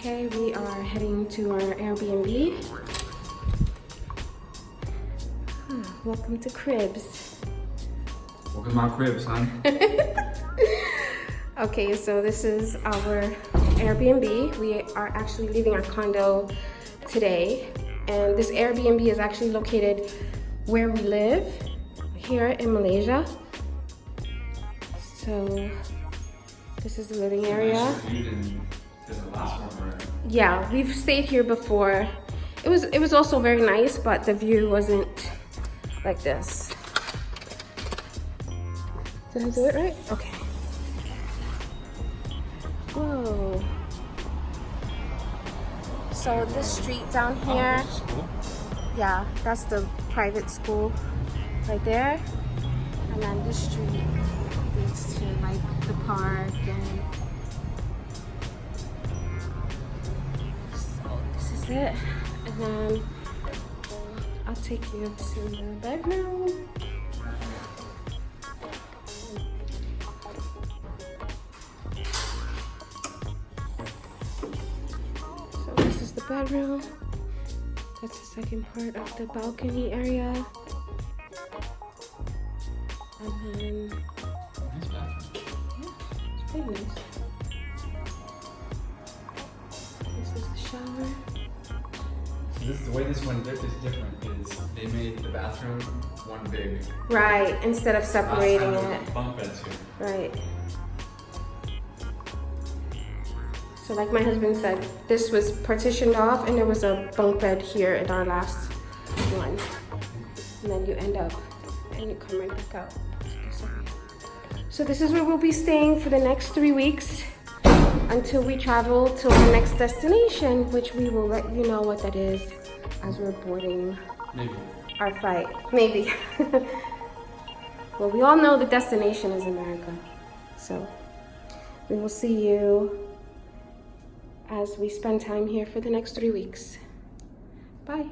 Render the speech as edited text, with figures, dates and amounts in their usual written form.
Okay, we are heading to our Airbnb. Welcome to Cribs. Welcome to my cribs, hon. Okay, so this is our Airbnb. We are actually leaving our condo today. And this Airbnb is actually located where we live, here in Malaysia. So this is the living area. Yeah, we've stayed here before. It was also very nice, but the view wasn't like this. Did I do it right? Okay. Whoa. So this street down here, yeah, that's the private school right there. And then this street leads to like the park, and so this is it. And then I'll take you to the bedroom. So this is the bedroom. That's the second part of the balcony area. And then, Nice bathroom. yeah, it's pretty nice. This is the shower. So the way this one is different is they made the bathroom one big. Right, instead of separating Last time it. there was bunk beds here. Right. So like my husband said, this was partitioned off and there was a bunk bed here in our last one. And then you end up and you come right back out. So this is where we'll be staying for the next 3 weeks until we travel to our next destination, which we will let you know what that is as we're boarding Maybe. our flight. Maybe. Well, we all know the destination is America. So we will see you as we spend time here for the next 3 weeks. Bye.